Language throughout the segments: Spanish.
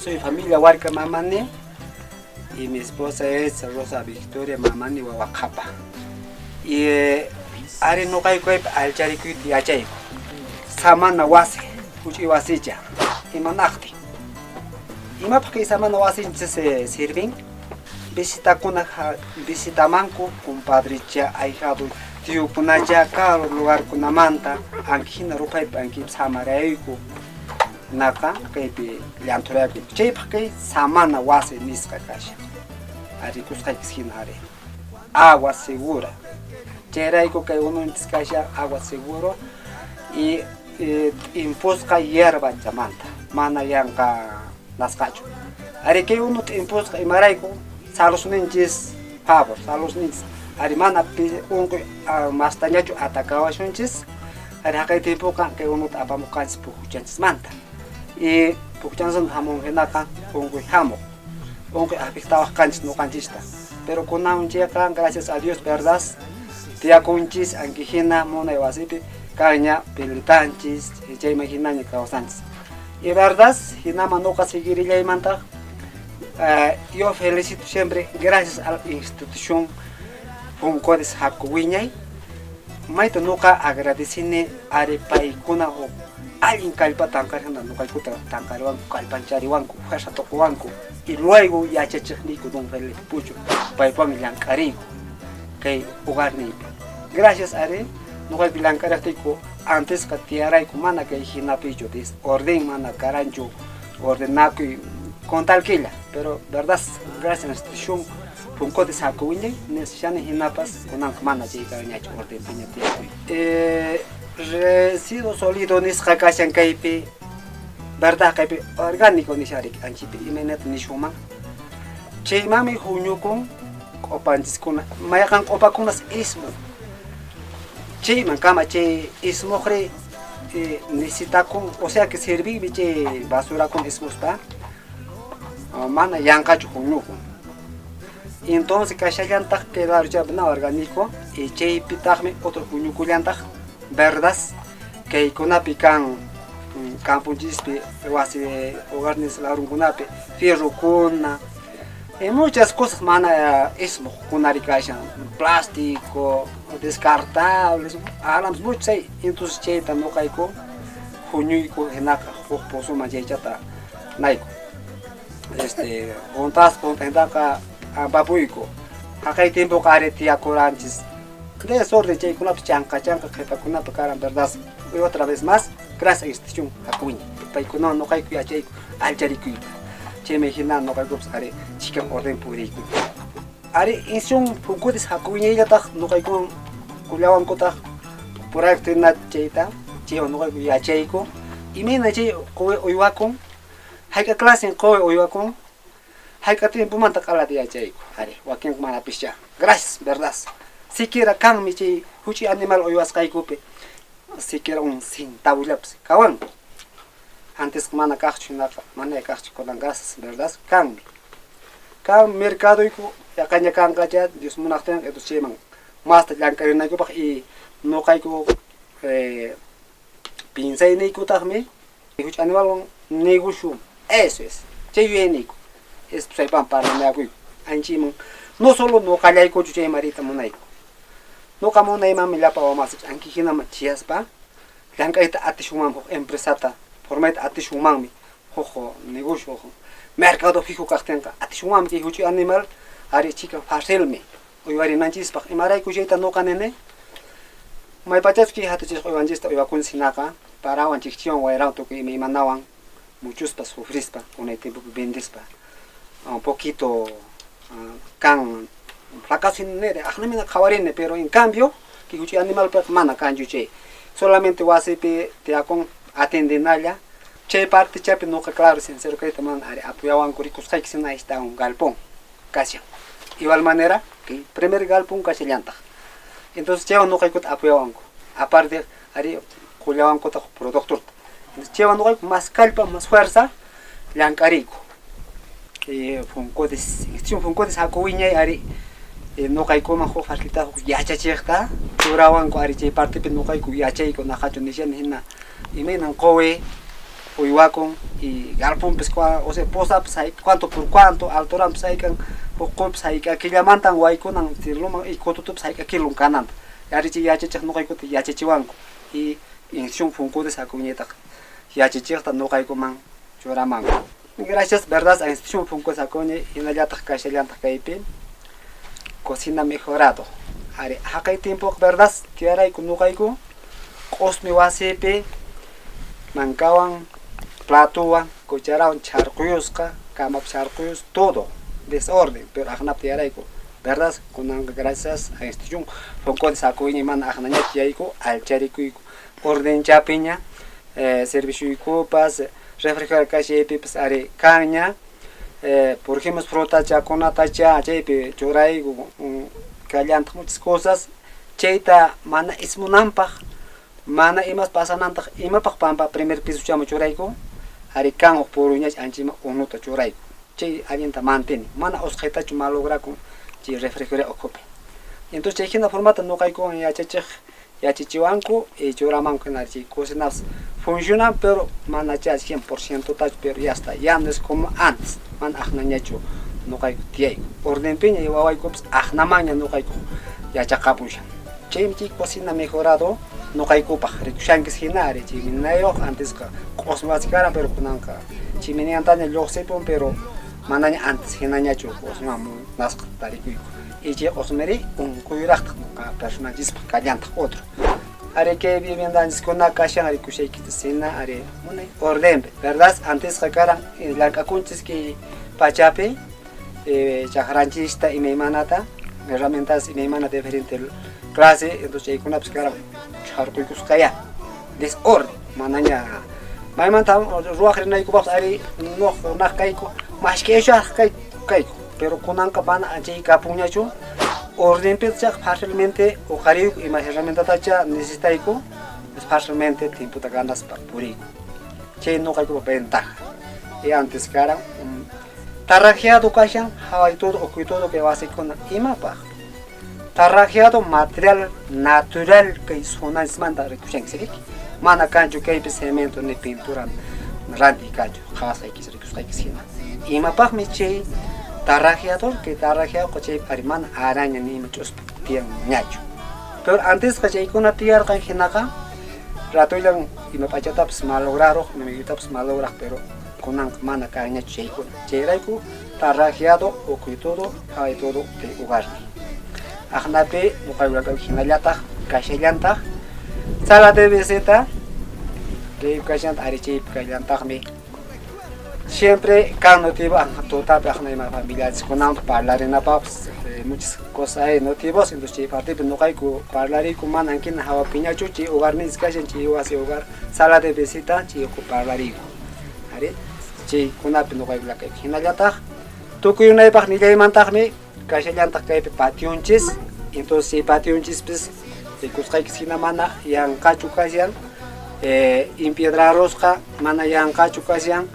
soy familia Huarca Mamani y mi esposa es Rosa Victoria Mamani Huacapa. Y ari no kai koi al chariku yachay. Samana wasi, uchi wasicha. Imanakti. Ima porque samana wasi se sirven. Visita manco, compadre cha ahijado. Tío kunaja caro lugar kunamanta. Angina rupai panki samareiku. Naka kaipi lianturaki. Chay porque samana wasi niska kasha. Ari kuskai skin ari. Agua segura. Cheraico que uno en agua seguro y impusca hierba chamanta, mana yanka nascacho. Ari que uno impusca y maraico, salos ninches favor, salos ninches. Ari mana un más tañacho atacaba shunches, ari acá tiempo que uno tapamos cans pujantes manta. Y pujantes hamon genaka, un hamo, un afectaba cans no canchista. Pero con un checa, gracias a Dios, verdad. Tia conchis angijina mona wasipi caña pelitanchis ya imaginanya causantes. Y verdad, hinama no seguir ya imanta. Yo felicito siempre gracias a la institución Puncodes Hakuwiñay. Maito nunca agradecine arepaikuna o alguien calpa tancarina no calcuta tancariwan calpanchariwanku fuerza tokuwanku y luego ya chechniku don Felipe Pucho paipan yancarico que hogar ni. Gracias a él, no hay bilancaratico antes que tierra y comana que hina picho dis orden mana carancho ordenaco y con tal que ella, pero verdad gracias a la institución punco de sacuñe necesitan hinapas con ancmana llega ñacho orden piñate. Residuo sólido nis kakashan kaipi verdad kaipi orgánico ni sharik anchipi imenet ni shuma. Cheimami huñukun opantis kuna mayakan opakunas ismo. Che mancama che ismo cre necesita con o sea que servir che basura con ismos pa mana yancacho huñukun. Entonces kashayantak quedar ya na orgánico y che pitagme otro huñukuliantak verdad que kuna pican campo gispe wasi hogarnes la rungunape fierro kuna. Muchas cosas mana ismo kunarikashan plástico descartables hablamos mucho ahí entonces cheta no caigo juñuico genaka pozo mancheta naiko ontas pontendaka babuico acá hay tiempo caretia corantes de sorte che kuna chanca que kuna tocaran verdad y otra vez más gracias a institución acuña paikuno no caigo ya che al charicu che mejina no caigo are chica orden purico are institución poco de acuña ya ta no caigo kuliawan kota proyecto na cheita cheo no caigo ya cheiko y me na che koe oiwakon hay que clase en koe oiwakon hay que tiempo manta kala de cheiko are wakin mana pisha gracias verdad siquiera kan mi che huchi animal oiwas caigo pe siquiera un centavo laps kawan antes mana cacho na mana cacho con gracias verdad kan mercado iko ya kanya kan kaja Dios munakten eto cheman más te lancarina ko y no caigo pinsay ni ko tahme huchi animal negocio eso es che vienico es sepan para me hago anchimo no solo no calai ko chuche marita monai no kamo na imam la pa más anki hina machias pa lancaita atishumam empresata format atishumam mi hojo negocio ho mercado fijo cartenka atishumam que huchi animal ari chica farselme oiwari nanchis pa imarai ko jeita no kanene mai pachas ki hatu chis oiwanjis ta oiwakun sinaka para wan chichion wairang to que me mandaban muchos pa sufris pa con el tiempo vendes pa un poquito can fracaso nere ajnamina kawarine pero en cambio que huchi animal pa mana kanjuche solamente wasipe te akon atendenalla che parte chape no claro sincero que taman ari apoyaban curicos kaixina está un galpón casi igual manera que primer galpón casi llanta entonces cheo no caicot apoyaban aparte ari culiaban cota productor entonces cheo no caic más calpa más fuerza llancarico funko de saco viña ari no caico más facilita ya chacheta duraban co ari che parte pe no caico ya chaico na hacho nishan hinna imenan kowe uywakun y galpón pues o sea posa pues hay cuánto por cuánto altura pues hay kan poco pues hay que aquí llamantan guaykunan tirluma y cotutu pues hay que aquí luncanan yarichi yachichak no kayko yachichiwanko y insión funko de sacuñeta yachichik tan no kayko man choraman gracias verdad a insión funko sacoñe y na yatak kashelianta kaypin cocina mejorado are hakay tiempo verdad que ara y no kayko cosmi wasipe mankawan platuwan cucharawan charcuyusqa kamap charcuyus todo desorden pero ahnap tiarayku verdad kunan gracias a institución fonko sakuini man ahnaña tiyayku alcharikuyku orden chapiña servicio copas refrigerador kashipi pues are caña por ejemplo fruta chaconata cha chaypi churayku kallanta muchas cosas chayta mana ismunampaq mana imas pasananta imapaq pampa primer piso chama churayku ari kan puruña anchima unuta churayku chay alienta manteni mana osqaytachu malograku chay refrigerador ocupe entonces chay hina formata nuqayku yachichiwanku y churamanku chay cocinas funciona pero mana chay 100% tachu pero ya está ya no es como antes mana ajnañachu nuqayku tiyayku ordenpiña y wawayku ajnamaña nuqayku yachaqapushan chaymi cocina mejorado nuqaykupaq rikushankis hinari chiminayoq antes qosmachikara pero kunanqa chiminiantaña lluqsipun pero manaña antes hinañachu qosmamun nasqa tarikuyku y chay qosmiri unkuyraqtaq nuqa personallispa kallantaq otro ari que viviendanchis kuna kashan rikushaykita hina ari munay ordenpi verdad antes karan llankakunchis ki pachapi chaqranchista imaymanata herramientas imaymana diferente clase entonces hay una pescara charcuykus kaya desorden manaña maymanta ruajrina ikupas ari no nakayku más que eso kayku pero kunanka pana anchi kapuñachu orden pechak fácilmente o cari y más herramienta tacha necesitaiku es fácilmente tiempo ta ganas para puriku che no kayku ventaja y antes cara tarrajeado kashan hawai todo o todo que va a ser con imapa tarrajeado material natural que suena es manda recuchense mana cancho que hay cemento ni pintura randi cancho khas hay que se recusai que sina imapa me che tarrajeado que tarrajeado coche pariman araña ni muchos tian ñacho pero antes que con una tierra kan hinaka rato ilang imapa chata pues malograro no me pues malograr pero kunan mana kaña cheiko cheiraiku tarrajeado o cuitodo hay todo de ugarni ajnape muqaywaka hinallata kashellanta sala de visita que kashant arichi kashanta me siempre cuando te va a toda la familia con hablar en la paps muchas cosas hay motivos entonces parte no hay que hablar y con man aquí en hawa piña chuchi ugarni discussion chi wasi ugar sala de visita chi ko hablar y are chi kuna pino kai la kai hinallata tu que una epaj ni mantagme kashellanta kai pationchis entonces pationchis pues de kuskai sina mana yang kachu kasian impiedrarosqa mana yang kachu kasian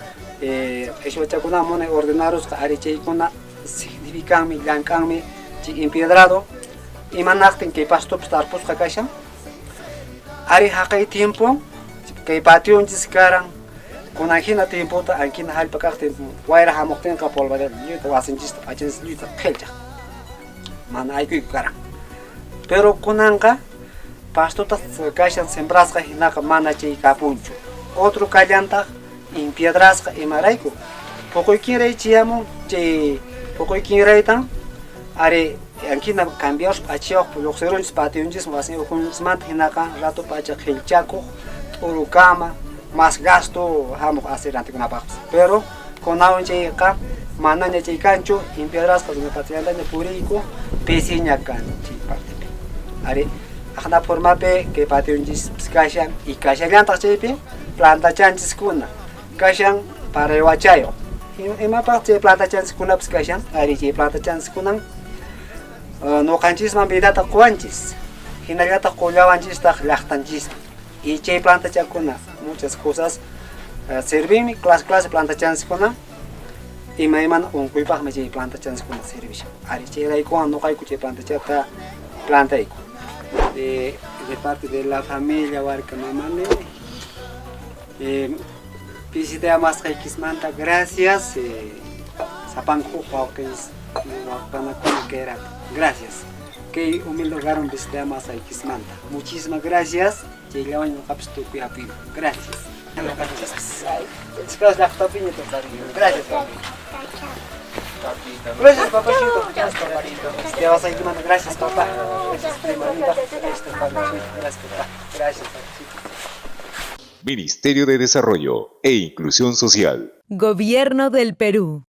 eso chakuna mona ordenaros ariche kuna significan mi lancami chi impiedrado y manakten que pasto estar pues kakashan ari hakai tiempo que pationchis karan kuna hina tiempo ta ankina hal pakakten waira hamokten ka polvada yuta wasinchis achis yuta khelja mana ay karan pero kunanka pasto ta kashan sembrasqa hinaka mana chi kapunchu otro kallanta impiedrasqa imarayku poco quiere chiamo che poco quiere tan are ankina cambiar achio luxeros pationchis wasin con smart hinaka rato pacha khelchako urukama más gasto hamo hacer ante una parte pero con aunque ka mana ne che cancho impiedrasqa de patienda ne purico pesiña kan chi parte are ajna forma pe que pationchis kashan y kashan ta chepe planta chanchis kuna kashan para wachayo ema parte planta chanchis kuna kashan ari che planta chanchis kuna no canchis man vida ta cuanchis hinagata collawanchis ta lachtanchis y che planta chakuna muchas cosas servimi clase planta chanchis kuna y maiman un cuipa me che planta chanchis kuna servicio ari che rai con no kai che planta chata planta iko de parte de la familia warka mamane visita más que Kismanta, gracias. Sapanco, que es que era. Gracias. Que humilde lugar donde visita más que Kismanta. Muchísimas gracias. Llegaban en el capítulo que gracias. Gracias, gracias, papachito. Te vas a ir tomando. Gracias, papá. Gracias, primarita. Gracias, papá. Gracias, papachito. Ministerio de Desarrollo e Inclusión Social. Gobierno del Perú.